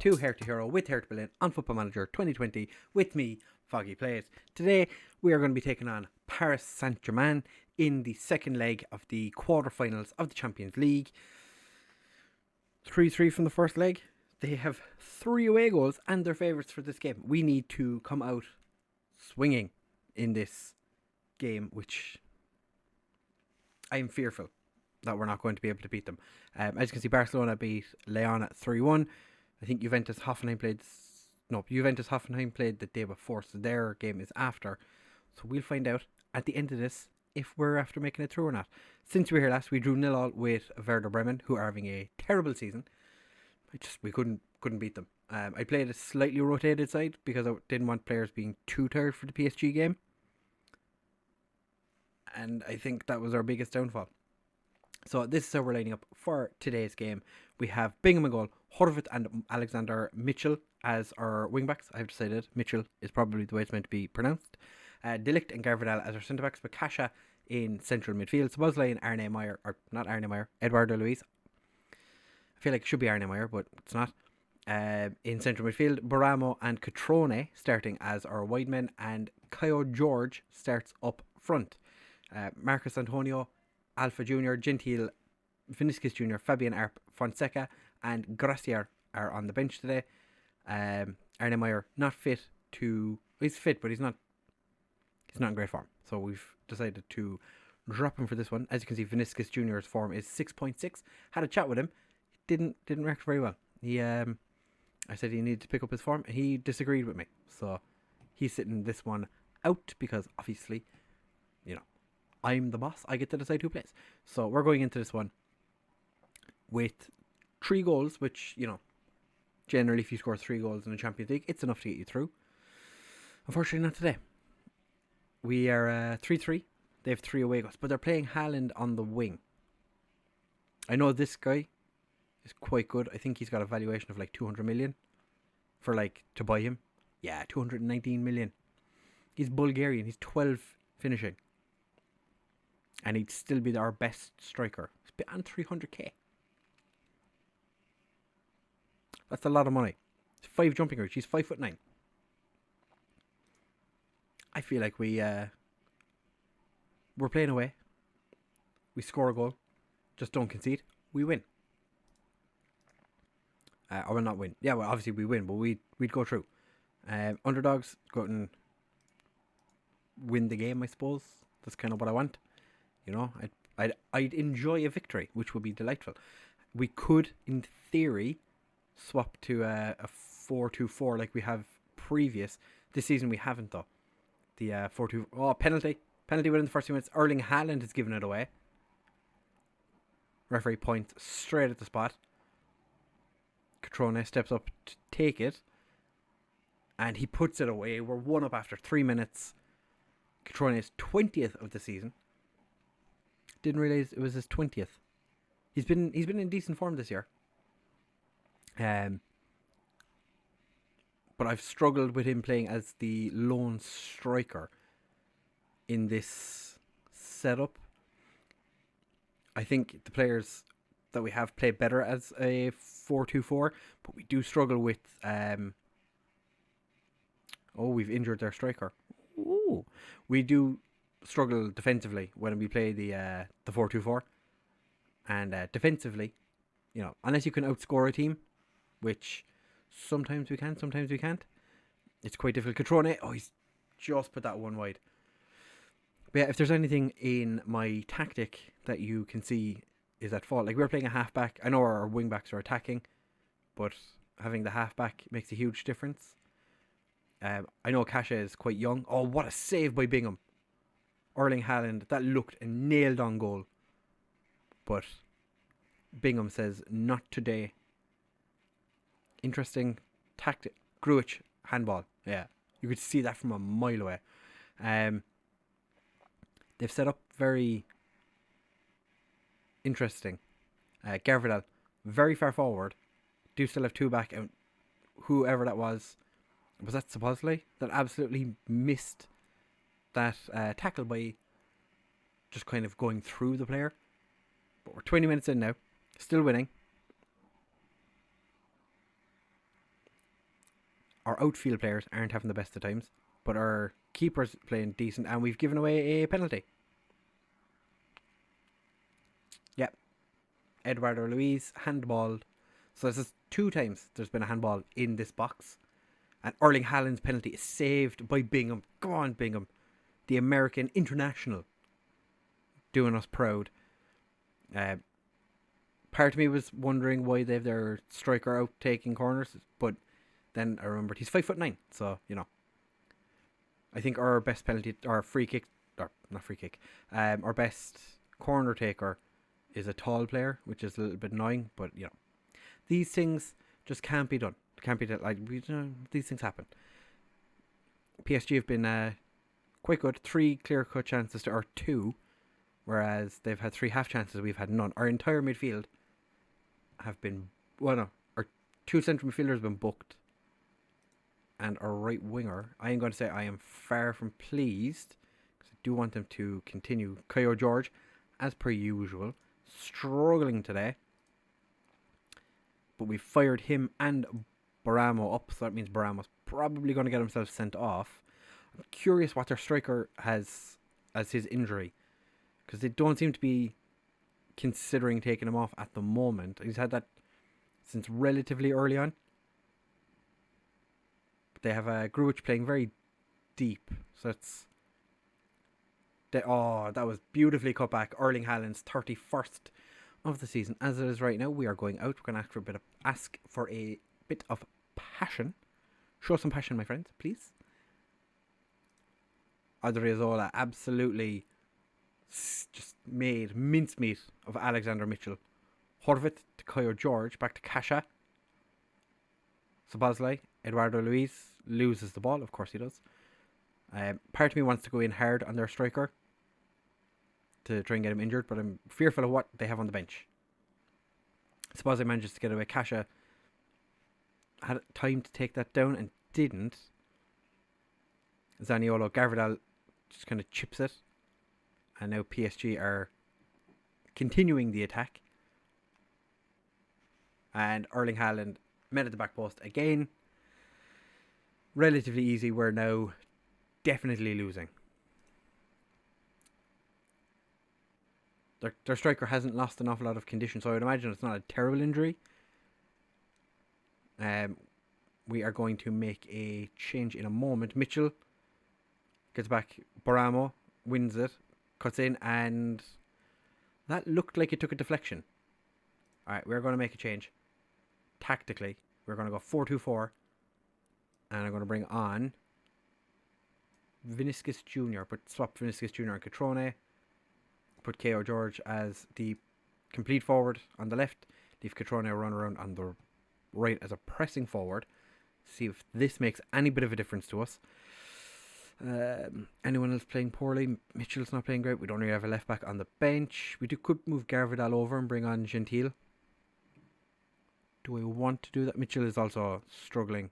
to Hertha Hero with Hertha Berlin on Football Manager 2020 with me, Foggy Plays. Today we are going to be taking on Paris Saint-Germain in the second leg of the quarterfinals of the Champions League. 3-3 from the first leg. They have 3 away goals and they're favourites for this game. We need to come out swinging in this game, which I'm fearful that we're not going to be able to beat them. As you can see, Barcelona beat Lyon at 3-1. I think Juventus Hoffenheim played the day before, so their game is after. So we'll find out at the end of this if we're after making it through or not. Since we were here last, we drew 0-0 with Hertha Berlin, who are having a terrible season. We couldn't beat them. I played a slightly rotated side because I didn't want players being too tired for the PSG game. And I think that was our biggest downfall. So this is how we're lining up for today's game. We have Bingham in goal, Horvath and Alexander Mitchell as our wingbacks. I've decided Mitchell is probably the way it's meant to be pronounced. De Ligt and Garvidal as our centre-backs, Bakasha in central midfield. Szoboszlai and Eduardo Luiz. I feel like it should be Arne Meyer, but it's not. In central midfield, Baramo and Catrone starting as our wide men, and Caio George starts up front. Marcus Antonio, Alpha Jr., Gentile, Vinicius Jr., Fabian Arp, Fonseca, and Gracier are on the bench today. Arne Meyer not fit to... He's fit, but he's not in great form. So we've decided to drop him for this one. As you can see, Vinicius Jr.'s form is 6.6. Had a chat with him. Didn't react very well. I said he needed to pick up his form. He disagreed with me. So he's sitting this one out because obviously, I'm the boss. I get to decide who plays. So we're going into this one with 3 goals, which, generally if you score 3 goals in the Champions League, it's enough to get you through. Unfortunately, not today. We are 3-3. They have 3 away goals, but they're playing Haaland on the wing. I know this guy is quite good. I think he's got a valuation of like 200 million for to buy him. Yeah, 219 million. He's Bulgarian. He's 12 finishing. And he'd still be our best striker. He's on 300k. That's a lot of money. It's 5 jumping reach. He's 5'9". I feel like we're playing away. We score a goal. Just don't concede. We win. Or we'll not win. Yeah, well, obviously we win, but we'd go through. Underdogs go out and win the game, I suppose. That's kind of what I want. I'd enjoy a victory, which would be delightful. We could, in theory, swap to a 4-2-4 like we have previous. This season we haven't, though. The 4-2... Oh, penalty. Penalty within the first 2 minutes. Erling Haaland has given it away. Referee points straight at the spot. Catrone steps up to take it. And he puts it away. We're 1 up after 3 minutes. Catrone is 20th of the season. Didn't realise it was his 20th. He's been in decent form this year. But I've struggled with him playing as the lone striker in this setup. I think the players that we have play better as a 4-2-4, but we do struggle with... we've injured their striker. Ooh. We do struggle defensively when we play the 4-2-4. And defensively, unless you can outscore a team, which sometimes we can, sometimes we can't, it's quite difficult. Catrone, he's just put that one wide. But yeah, if there's anything in my tactic that you can see is at fault, we're playing a half-back. I know our wing-backs are attacking, but having the half-back makes a huge difference. I know Kasha is quite young. Oh, what a save by Bingham. Erling Haaland, that looked a nailed-on goal. But Bingham says, not today. Interesting tactic. Grujic, handball. Yeah, you could see that from a mile away. They've set up very interesting. Garvidal, very far forward. Do still have 2 back. And whoever that was that Szoboszlai? That absolutely missed that tackle by just kind of going through the player. But we're 20 minutes in now. Still winning. our outfield players aren't having the best of times, but our keeper's playing decent, and we've given away a penalty. Yep. Eduardo Luiz, handball. So this is 2 times there's been a handball in this box. And Erling Haaland's penalty is saved by Bingham. Go on, Bingham. The American international. Doing us proud. Part of me was wondering why they have their striker out taking corners, but then I remembered he's 5'9", so I think our best penalty or free kick, or not free kick, our best corner taker is a tall player, which is a little bit annoying, but these things just can't be done. Can't be done. These things happen. PSG have been quite good. 3 clear-cut chances to our 2, whereas they've had 3 half chances. We've had none. Our entire midfield have been our 2 central midfielders have been booked, and our right winger, I am going to say I am far from pleased, because I do want them to continue. Kyo George, as per usual, struggling today, but we fired him and Baramo up, so that means Baramo's probably going to get himself sent off. I'm curious what their striker has as his injury, because they don't seem to be considering taking him off at the moment. He's had that since relatively early on. But they have Grujic playing very deep, so it's that was beautifully cut back. Erling Haaland's 31st of the season. As it is right now, we are going out. We're going to ask for a bit of passion. Show some passion, my friends, please. Odriozola absolutely just made mincemeat of Alexander Mitchell. Horvat to Kyo George, back to Kasha. Szoboszlai, Eduardo Luiz loses the ball, of course he does. Part of me wants to go in hard on their striker to try and get him injured, but I'm fearful of what they have on the bench. Szoboszlai manages to get away. Kasha had time to take that down and didn't. Zaniolo, Gvardiol just kind of chips it. And now PSG are continuing the attack. And Erling Haaland met at the back post again. Relatively easy. We're now definitely losing. Their striker hasn't lost an awful lot of condition, so I would imagine it's not a terrible injury. We are going to make a change in a moment. Mitchell gets back. Baramo wins it. Cuts in, and that looked like it took a deflection. Alright, we're going to make a change. Tactically, we're going to go 4-2-4. And I'm going to bring on Vinicius Jr. Swap Vinicius Jr. and Catrone. Put Kyo George as the complete forward on the left. Leave Catrone run around on the right as a pressing forward. See if this makes any bit of a difference to us. Anyone else playing poorly? Mitchell's not playing great. We don't really have a left back on the bench. We could move Gvardiol over and bring on Gentile. Do we want to do that? Mitchell is also struggling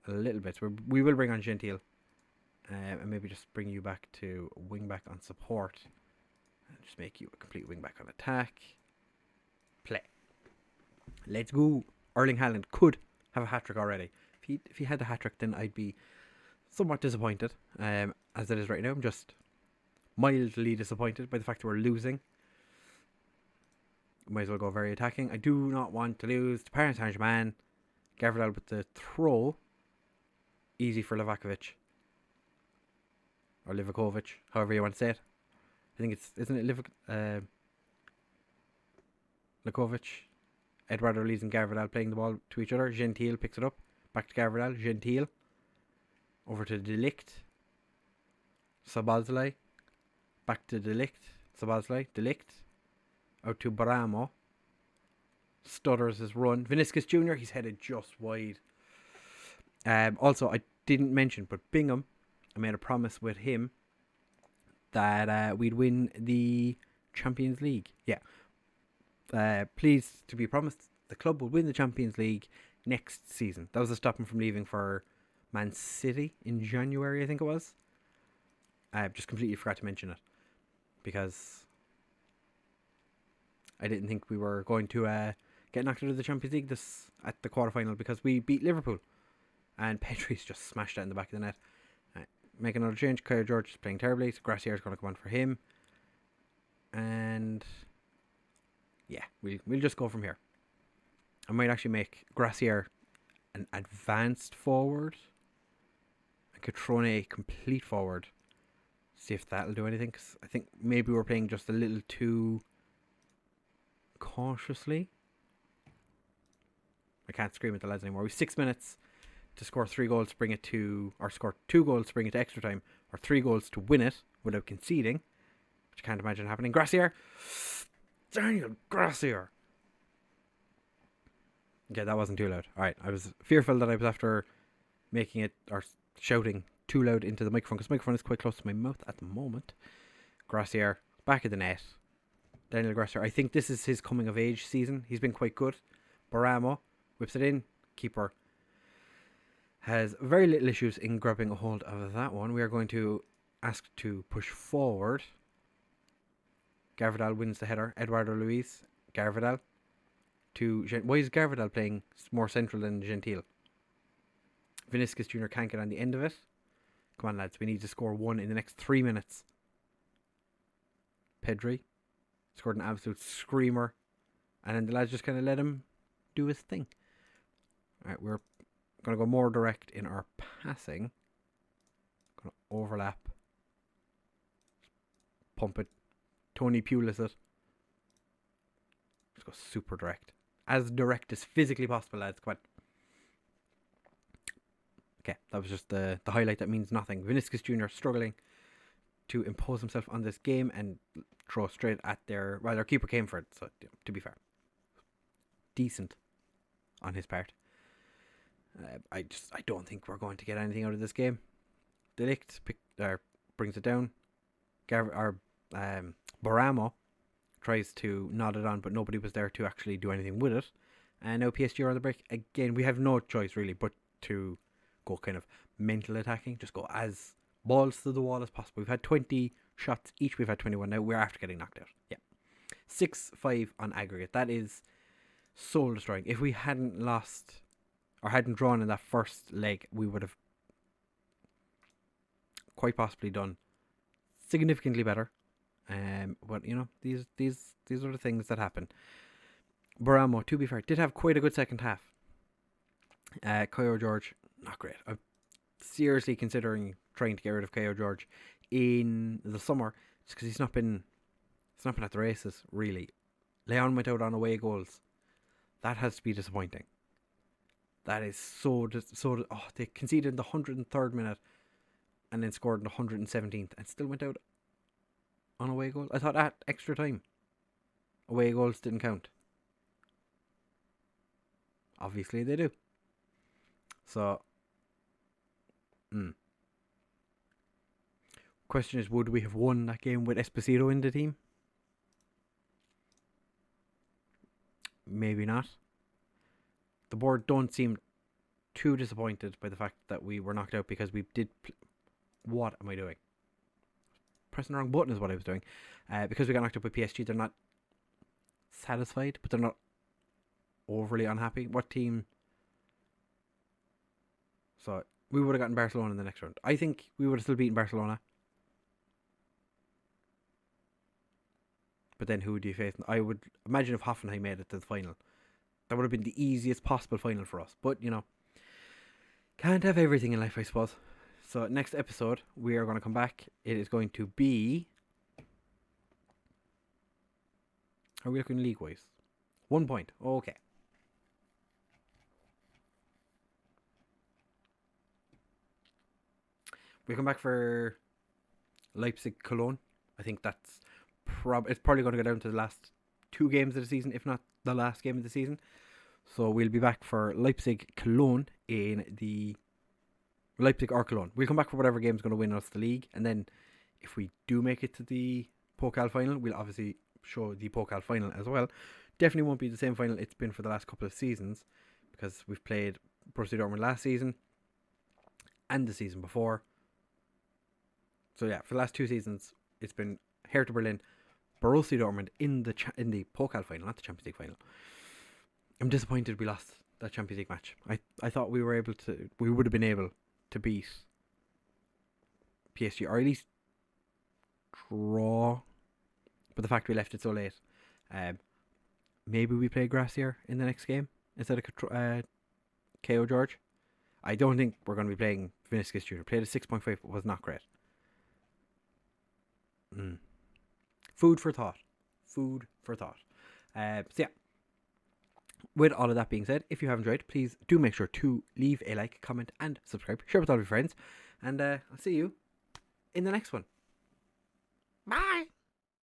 a little bit. So we will bring on Gentile. And maybe just bring you back to wing back on support. And just make you a complete wing back on attack. Play. Let's go. Erling Haaland could have a hat-trick already. If he had the hat-trick, then I'd be somewhat disappointed. As it is right now, I'm just mildly disappointed by the fact that we're losing. Might as well go very attacking. I do not want to lose to Paris Saint-Germain. Gvardiol with the throw. Easy for Livakovic. Or Livakovic, however you want to say it. I think isn't it Livakovic? Eduardo Luiz and Gvardiol playing the ball to each other. Gentile picks it up. Back to Gvardiol. Gentile. Over to Delict. Szoboszlai. Back to Delict. Szoboszlai. Delict. Out to Baramo. Stutters his run. Vinicius Jr. He's headed just wide. Also, I didn't mention, but Bingham, I made a promise with him that we'd win the Champions League. Yeah. Pleased to be promised the club will win the Champions League next season. That was to stop him from leaving for Man City in January, I think it was. I just completely forgot to mention it because I didn't think we were going to get knocked out of the Champions League at the quarterfinal because we beat Liverpool. And Pedri's just smashed that in the back of the net. Make another change. ClaytsFM is playing terribly, so Gracier is going to come on for him. And yeah, we'll just go from here. I might actually make Gracier an advanced forward and Catrone a complete forward. See if that'll do anything, because I think maybe we're playing just a little too cautiously. I can't scream at the lads anymore. We've 6 minutes to score 3 goals to bring it to, or score 2 goals to bring it to extra time, or 3 goals to win it without conceding, which I can't imagine happening. Gracier! Daniel Gracier! Okay, that wasn't too loud. Alright, I was fearful that I was after making it, or shouting too loud into the microphone, because the microphone is quite close to my mouth at the moment. Gracier, back of the net. Daniel Gracier, I think this is his coming of age season. He's been quite good. Baramo whips it in. Keeper has very little issues in grabbing a hold of that one. We are going to ask to push forward. Garvidal wins the header. Eduardo Luis. Garvidal to why is Garvidal playing more central than Gentile? Vinicius Jr. can't get on the end of it. Come on, lads. We need to score 1 in the next 3 minutes. Pedri scored an absolute screamer. And then the lads just kind of let him do his thing. Alright, we're going to go more direct in our passing. Going to overlap. Pump it. Tony Pulis it. Just go super direct. As direct as physically possible, lads. Come on. Okay, that was just the highlight that means nothing. Vinicius Jr. struggling to impose himself on this game and throw straight at their... Well, their keeper came for it, so to be fair. Decent on his part. I don't think we're going to get anything out of this game. Delict brings it down. Baramo tries to nod it on, but nobody was there to actually do anything with it. And now PSG are on the break. Again, we have no choice really but to go kind of mental attacking. Just go as balls to the wall as possible. We've had 20 shots each. We've had 21 now. We're after getting knocked out. Yeah. 6-5 on aggregate. That is soul destroying. If we hadn't lost or hadn't drawn in that first leg, we would have quite possibly done significantly better. But you know, these are the things that happen. Baramo, to be fair, did have quite a good second half. ClaytsFM, not great. I'm seriously considering trying to get rid of ClaytsFM in the summer, just because he's not been at the races really. Leon went out on away goals. That has to be disappointing. That is so. They conceded in the 103rd minute, and then scored in the 117th, and still went out on away goals. I thought at extra time, away goals didn't count. Obviously they do. So, question is, would we have won that game with Esposito in the team? Maybe not. The board don't seem too disappointed by the fact that we were knocked out, because we did... What am I doing? Pressing the wrong button is what I was doing. Because we got knocked out by PSG, they're not satisfied, but they're not overly unhappy. What team? So we would have gotten Barcelona in the next round. I think we would have still beaten Barcelona. But then who would you face? I would imagine if Hoffenheim made it to the final, that would have been the easiest possible final for us. But, you know, can't have everything in life, I suppose. So next episode, we are going to come back. It is going to be... Are we looking league-wise? 1 point. Okay. We come back for Leipzig Cologne. I think that's it's probably going to go down to the last 2 games of the season, if not the last game of the season. So we'll be back for Leipzig Cologne in the Leipzig or Cologne. We'll come back for whatever game's going to win us the league, and then if we do make it to the Pokal final, we'll obviously show the Pokal final as well. Definitely won't be the same final it's been for the last couple of seasons, because we've played Borussia Dortmund last season and the season before. So yeah, for the last 2 seasons, it's been Hertha Berlin, Borussia Dortmund in the Pokal final, not the Champions League final. I'm disappointed we lost that Champions League match. I thought we would have been able to beat PSG, or at least draw. But the fact we left it so late, maybe we play Gracier in the next game instead of KO George. I don't think we're going to be playing Vinicius Jr. Played a 6.5, but was not great. Food for thought. So yeah, with all of that being said, if you have enjoyed, please do make sure to leave a like, comment, and subscribe. Share with all of your friends. And I'll see you in the next one. Bye!